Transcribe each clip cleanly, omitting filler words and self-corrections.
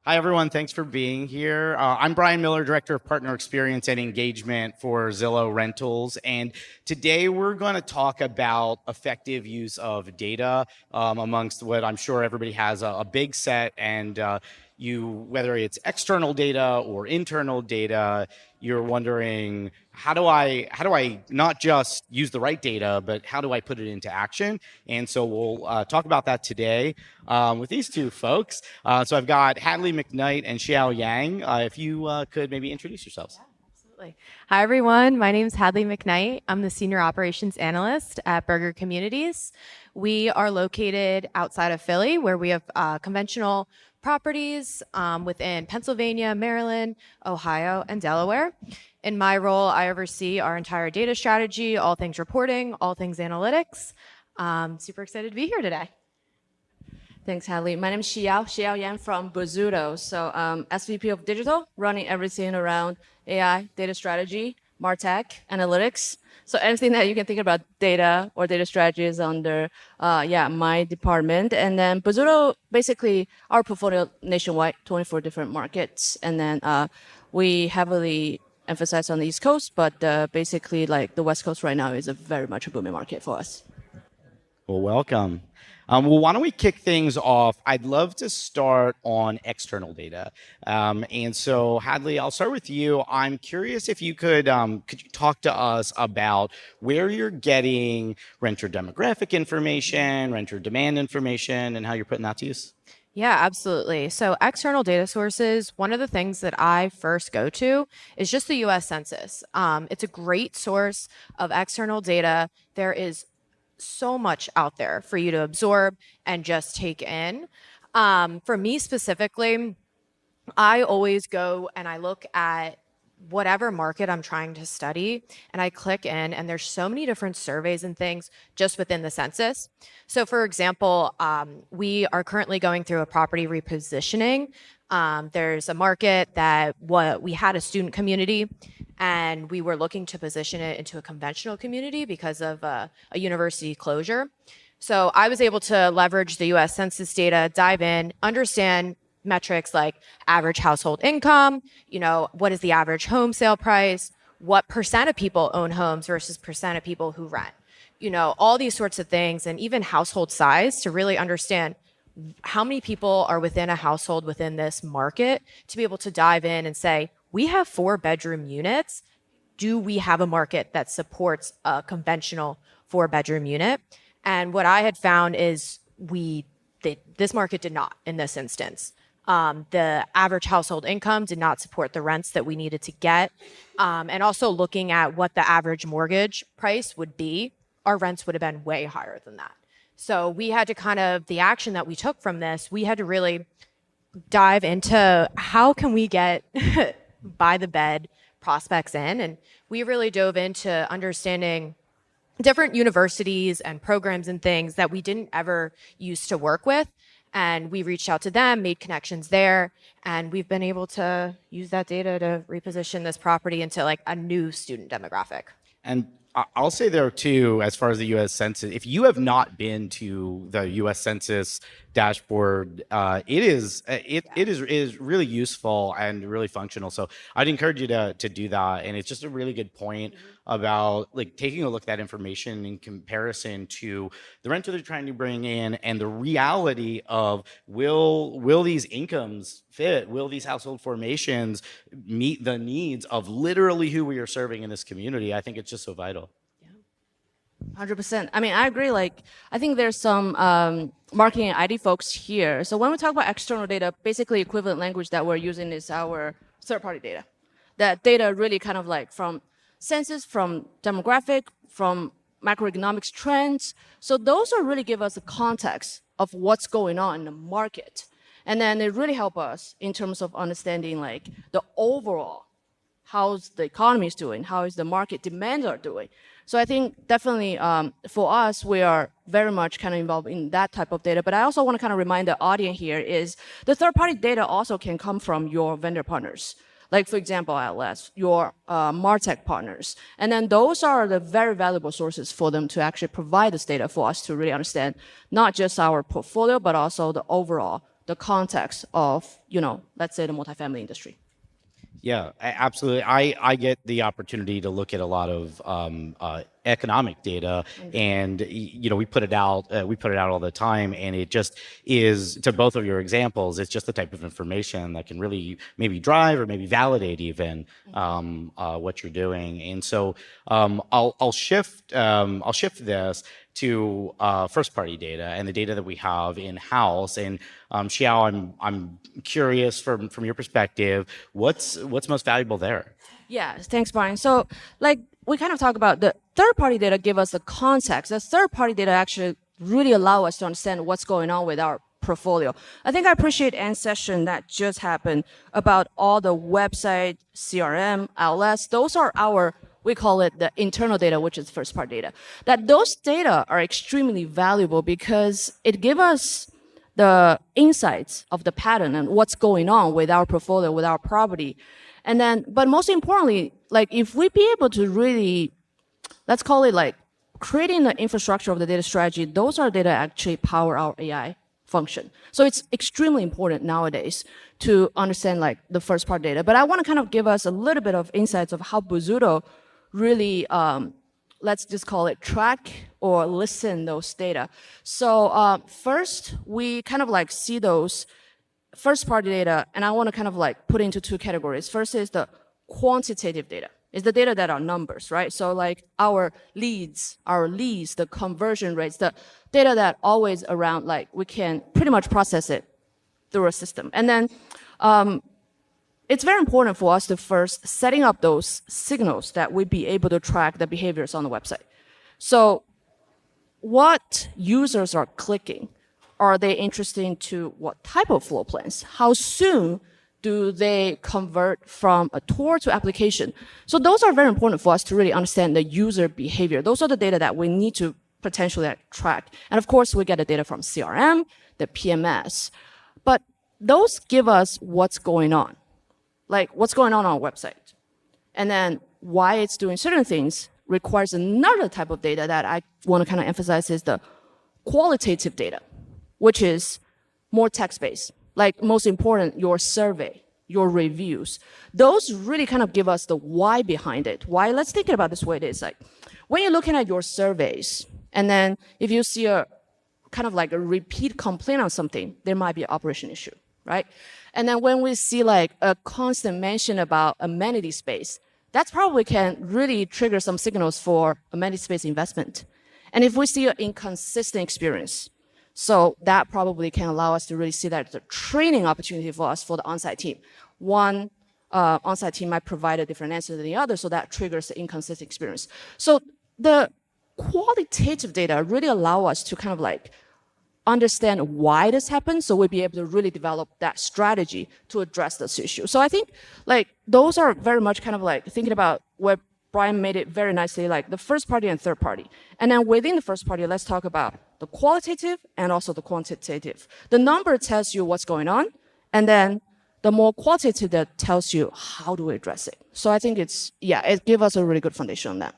Hi, everyone. Thanks for being here. I'm Brian Miller, Director of Partner Experience and Engagement for Zillow Rentals. And today we're going to talk about effective use of data amongst what I'm sure everybody has a big set. And whether it's external data or internal data, you're wondering, how do I not just use the right data, but how do I put it into action? And so we'll talk about that today with these two folks. So I've got Hadley McKnight and Xiao Yang. If you could maybe introduce yourselves. Absolutely. Hi, everyone. My name is Hadley McKnight. I'm the Senior Operations Analyst at Berger Communities. We are located outside of Philly, where we have conventional properties within Pennsylvania, Maryland, Ohio, and Delaware. In my role, I oversee our entire data strategy, all things reporting, all things analytics. Super excited to be here today. Thanks, Hadley. My name is Xiao Yan from Bozzuto. So SVP of Digital, running everything around AI, data strategy, MarTech, analytics. So anything that you can think about data or data strategy is under my department. And then Bozzuto, basically our portfolio nationwide, 24 different markets. And then we heavily emphasize on the East Coast, but basically like the West Coast right now is very much a booming market for us. Well, welcome. Well, why don't we kick things off? I'd love to start on external data. And so, Hadley, I'll start with you. I'm curious if you could you talk to us about where you're getting renter demographic information, renter demand information, and how you're putting that to use? Yeah, absolutely. So external data sources, one of the things that I first go to is just the US Census. It's a great source of external data. There is so much out there for you to absorb and just take in. For me specifically, I always go and I look at whatever market I'm trying to study and I click in, and there's so many different surveys and things just within the census. So for example, we are currently going through a property repositioning. There's a market that we had a student community and we were looking to position it into a conventional community because of a university closure. So I was able to leverage the US Census data, dive in, understand metrics like average household income, what is the average home sale price, what percent of people own homes versus percent of people who rent, all these sorts of things, and even household size to really understand how many people are within a household within this market, to be able to dive in and say, we have 4-bedroom units. Do we have a market that supports a conventional 4-bedroom unit? And what I had found is this market did not in this instance. The average household income did not support the rents that we needed to get. And also looking at what the average mortgage price would be, our rents would have been way higher than that. So we had to the action that we took from this, we had to really dive into how can we get by the bed prospects in. And we really dove into understanding different universities and programs and things that we didn't ever used to work with. And we reached out to them, made connections there, and we've been able to use that data to reposition this property into like a new student demographic. And I'll say there too, as far as the U.S. Census, if you have not been to the U.S. Census dashboard, it is really useful and really functional. So I'd encourage you to do that. And it's just a really good point about like taking a look at that information in comparison to the renter they're trying to bring in and the reality of will these incomes fit? Will these household formations meet the needs of literally who we are serving in this community? I think it's just so vital. 100%. I mean, I agree. Like, I think there's some marketing and ID folks here. So when we talk about external data, basically equivalent language that we're using is our third-party data. That data really kind of like from census, from demographic, from macroeconomics trends. So those will really give us a context of what's going on in the market. And then they really help us in terms of understanding like the overall, how's the economy is doing, how is the market demands are doing. So I think definitely for us, we are very much kind of involved in that type of data. But I also want to kind of remind the audience here is the third-party data also can come from your vendor partners. Like, for example, LS, your MarTech partners. And then those are the very valuable sources for them to actually provide this data for us to really understand not just our portfolio, but also the overall the context of, let's say the multifamily industry. Yeah, absolutely. I get the opportunity to look at a lot of economic data, and we put it out. We put it out all the time, and it just is, to both of your examples, it's just the type of information that can really maybe drive or maybe validate even what you're doing. And so I'll shift this to first party data and the data that we have in house. And Xiao, I'm curious from your perspective, what's most valuable there? Yeah, thanks, Brian. So, we kind of talk about the third-party data give us the context. The third-party data actually really allow us to understand what's going on with our portfolio. I think I appreciate Anne's session that just happened about all the website, CRM, LS. Those are we call it the internal data, which is first-party data. That those data are extremely valuable because it gives us the insights of the pattern and what's going on with our portfolio, with our property. And then, but most importantly, if we be able to really, let's call it creating the infrastructure of the data strategy, those are data actually power our AI function. So it's extremely important nowadays to understand the first part data. But I want to kind of give us a little bit of insights of how Bozzuto really, let's just call it track or listen those data. So first, we kind of see those first party data, and I want to kind of put into two categories. First is the quantitative data. It's the data that are numbers, right? So our leads, our leads, the conversion rates, the data that always around, we can pretty much process it through a system. And then it's very important for us to first setting up those signals that we be able to track the behaviors on the website. So what users are clicking? Are they interested into what type of floor plans? How soon do they convert from a tour to application? So those are very important for us to really understand the user behavior. Those are the data that we need to potentially track. And of course, we get the data from CRM, the PMS. But those give us what's going on, what's going on our website. And then why it's doing certain things requires another type of data that I want to kind of emphasize is the qualitative data, which is more text-based. Most important, your survey, your reviews. Those really kind of give us the why behind it. Why? Let's think about this way. It is when you're looking at your surveys, and then if you see a kind of a repeat complaint on something, there might be an operation issue, right? And then when we see a constant mention about amenity space, that's probably can really trigger some signals for amenity space investment. And if we see an inconsistent experience, so that probably can allow us to really see that it's a training opportunity for us for the on-site team. One on-site team might provide a different answer than the other, so that triggers the inconsistent experience. So the qualitative data really allow us to kind of understand why this happens, so we'll be able to really develop that strategy to address this issue. So I think those are very much kind of thinking about where Brian made it very nicely, the first party and third party. And then within the first party, let's talk about the qualitative and also the quantitative. The number tells you what's going on, and then the more qualitative that tells you how do we address it. So I think it gives us a really good foundation on that.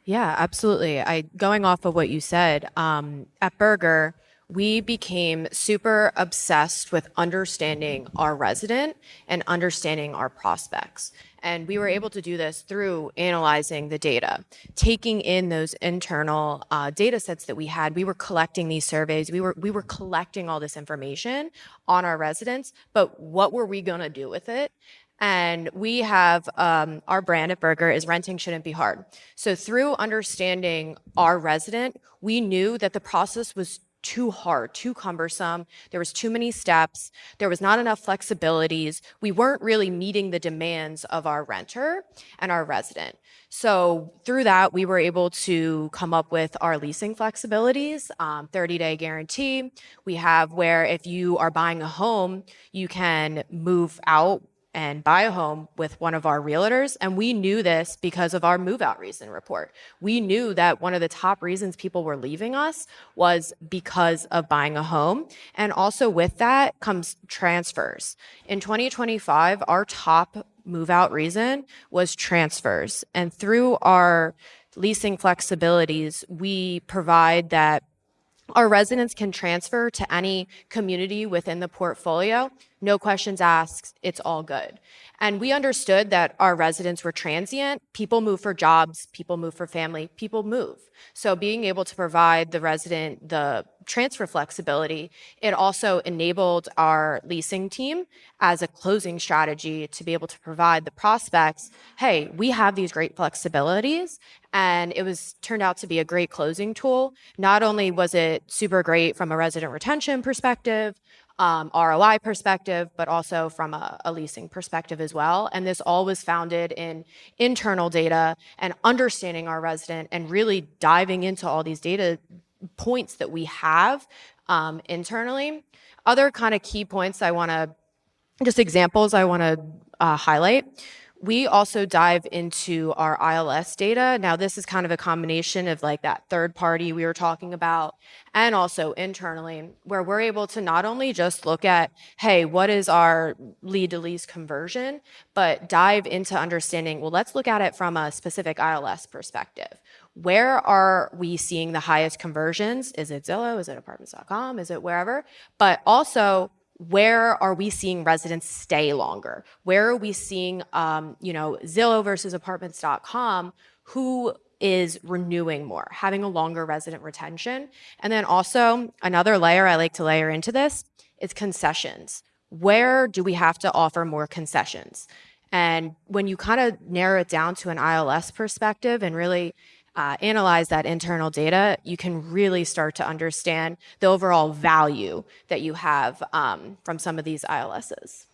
Yeah, absolutely. Going off of what you said, at Berger, we became super obsessed with understanding our resident and understanding our prospects. And we were able to do this through analyzing the data, taking in those internal data sets that we had. We were collecting these surveys. We were collecting all this information on our residents, but what were we going to do with it? And we have our brand at Berger is renting shouldn't be hard. So through understanding our resident, we knew that the process was too hard, too cumbersome. There was too many steps. There was not enough flexibilities. We weren't really meeting the demands of our renter and our resident. So through that, we were able to come up with our leasing flexibilities, 30-day guarantee. We have where if you are buying a home, you can move out and buy a home with one of our realtors. And we knew this because of our move out reason report. We knew that one of the top reasons people were leaving us was because of buying a home. And also with that comes transfers. In 2025, our top move out reason was transfers. And through our leasing flexibilities, we provide that Our residents can transfer to any community within the portfolio. No questions asked. It's all good. And we understood that our residents were transient. People move for jobs. People move for family. People move. So being able to provide the resident the transfer flexibility, it also enabled our leasing team as a closing strategy to be able to provide the prospects, hey, we have these great flexibilities. And it was turned out to be a great closing tool. Not only was it super great from a resident retention perspective, ROI perspective, but also from a leasing perspective as well. And this all was founded in internal data and understanding our resident and really diving into all these data points that we have internally. Other kind of key points just examples I want to highlight. We also dive into our ILS data. Now, this is kind of a combination of like that third party we were talking about and also internally, where we're able to not only just look at, hey, what is our lead to lease conversion, but dive into understanding, well, let's look at it from a specific ILS perspective. Where are we seeing the highest conversions? Is it Zillow? Is it apartments.com? Is it wherever? But also, where are we seeing residents stay longer? Where are we seeing, Zillow versus apartments.com, who is renewing more, having a longer resident retention? And then also another layer I like to layer into this is concessions. Where do we have to offer more concessions? And when you kind of narrow it down to an ILS perspective and really analyze that internal data, you can really start to understand the overall value that you have from some of these ILSs.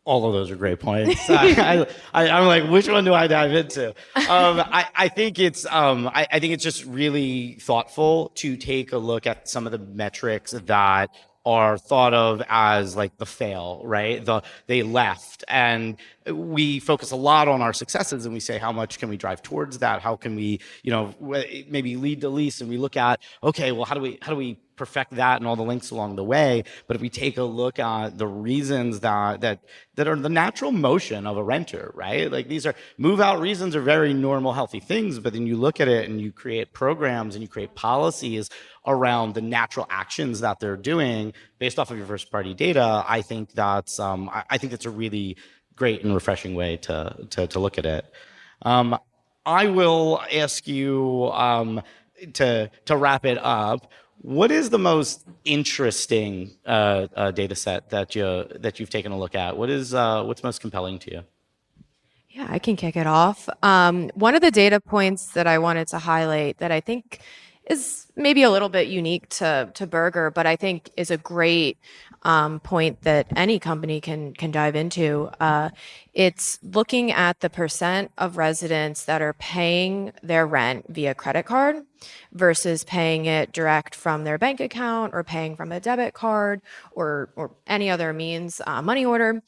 All of those are great points. I'm like, which one do I dive into? I think it's just really thoughtful to take a look at some of the metrics that are thought of as like the fail, right? They left, and we focus a lot on our successes, and we say, how much can we drive towards that? How can we, maybe lead to lease? And we look at, okay, well, how do we perfect that and all the links along the way? But if we take a look at the reasons that are the natural motion of a renter, right? Like these are move out reasons are very normal, healthy things. But then you look at it and you create programs and you create policies around the natural actions that they're doing based off of your first party data. I think that's a really great and refreshing way to look at it. I will ask you to wrap it up. What is the most interesting data set that you've taken a look at? What's most compelling to you? Yeah, I can kick it off. One of the data points that I wanted to highlight that I think is maybe a little bit unique to Berger, but I think is a great point that any company can dive into. It's looking at the percent of residents that are paying their rent via credit card versus paying it direct from their bank account or paying from a debit card or any other means, money order.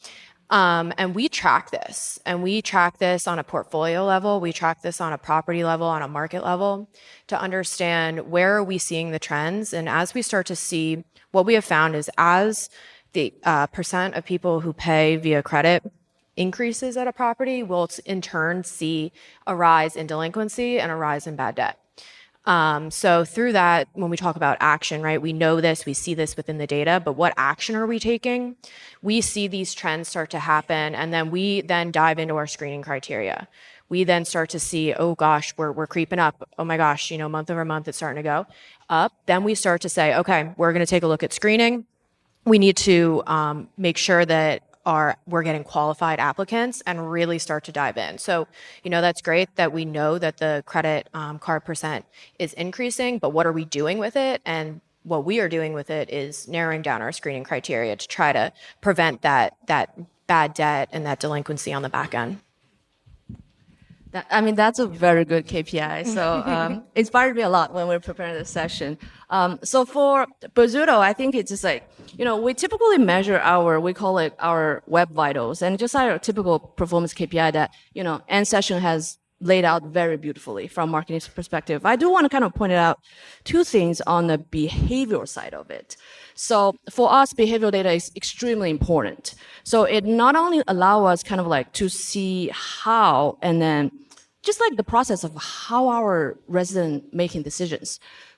And we track this, on a portfolio level. We track this on a property level, on a market level, to understand where are we seeing the trends. And as we start to see, what we have found is as the percent of people who pay via credit increases at a property, we'll in turn see a rise in delinquency and a rise in bad debt. So through that, when we talk about action, right, we know this, we see this within the data, but what action are we taking? We see these trends start to happen, and then we then dive into our screening criteria. We then start to see, oh gosh, we're creeping up. Oh my gosh, month over month, it's starting to go up. Then we start to say, okay, we're going to take a look at screening. We need to make sure that we're getting qualified applicants and really start to dive in. So, that's great that we know that the credit card percent is increasing, but what are we doing with it? And what we are doing with it is narrowing down our screening criteria to try to prevent that bad debt and that delinquency on the back end. That's a very good KPI. So inspired me a lot when we were preparing this session. So for Bozzuto, I think it's just like, we typically measure we call it our web vitals, and just our typical performance KPI that, End Session has laid out very beautifully from marketing perspective. I do want to kind of point out two things on the behavioral side of it. So for us, behavioral data is extremely important. So it not only allows us kind of like to see how and then just like the process of how our resident making decisions.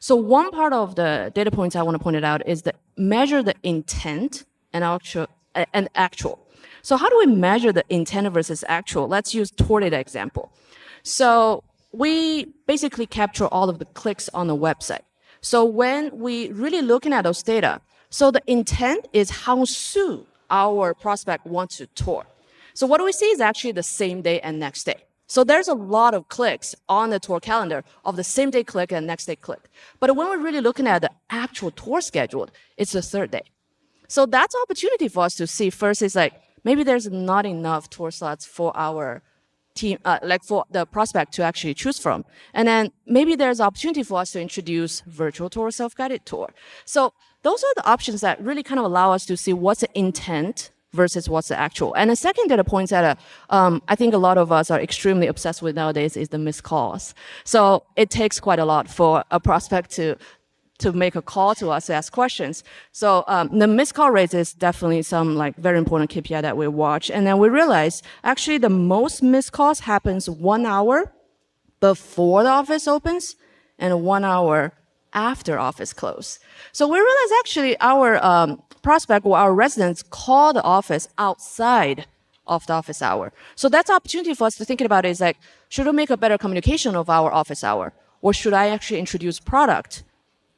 So one part of the data points I want to point it out is that measure the intent and actual. So how do we measure the intent versus actual? Let's use tour data example. So we basically capture all of the clicks on the website. So when we really looking at those data, so the intent is how soon our prospect wants to tour. So what we see is actually the same day and next day. So there's a lot of clicks on the tour calendar of the same day click and next day click. But when we're really looking at the actual tour scheduled, it's the third day. So that's an opportunity for us to see. First is like, maybe there's not enough tour slots for our team, like for the prospect to actually choose from. And then maybe there's opportunity for us to introduce virtual tour, self-guided tour. So those are the options that really kind of allow us to see what's the intent versus what's the actual. And the second data point that I think a lot of us are extremely obsessed with nowadays is the missed calls. So it takes quite a lot for a prospect to make a call to us to ask questions. So the missed call rate is definitely some like very important KPI that we watch. And then we realize actually the most missed calls happens 1 hour before the office opens and 1 hour after office close. So we realize actually our prospect or our residents call the office outside of the office hour. So that's an opportunity for us to think about is like, should we make a better communication of our office hour? Or should I actually introduce product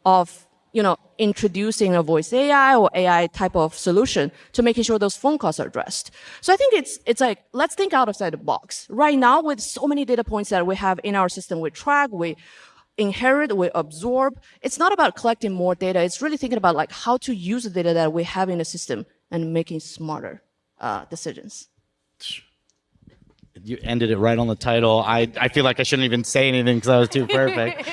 of, introducing a voice AI or AI type of solution to making sure those phone calls are addressed. So I think it's like, let's think outside the box. Right now, with so many data points that we have in our system, we track, we inherit, we absorb. It's not about collecting more data. It's really thinking about like how to use the data that we have in the system and making smarter decisions. You ended it right on the title. I feel like I shouldn't even say anything because that was too perfect.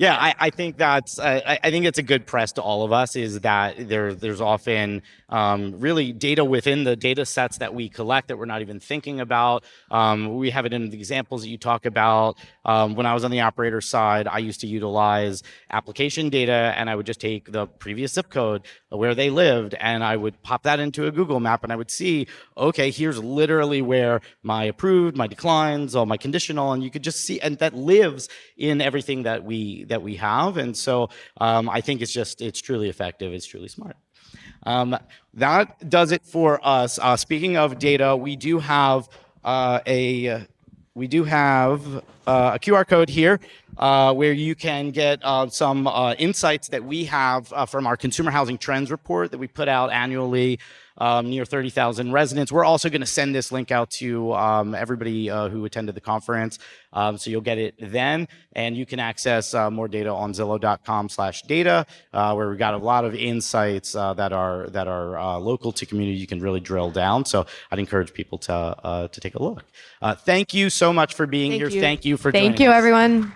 I think that's. I think it's a good press to all of us. Is that there's often really data within the data sets that we collect that we're not even thinking about. We have it in the examples that you talk about. When I was on the operator side, I used to utilize application data, and I would just take the previous zip code where they lived, and I would pop that into a Google map, and I would see, okay, here's literally where my approved, my declines, all my conditional, and you could just see, and that lives in everything that we have. And so I think it's truly effective. It's truly smart. That does it for us. Speaking of data, we do have a QR code here where you can get some insights that we have from our consumer housing trends report that we put out annually. Near 30,000 residents. We're also going to send this link out to everybody who attended the conference. So you'll get it then, and you can access more data on Zillow.com/data, where we've got a lot of insights that are local to community. You can really drill down. So I'd encourage people to take a look. Thank you so much for being here. Thank you for joining us. Thank you, everyone.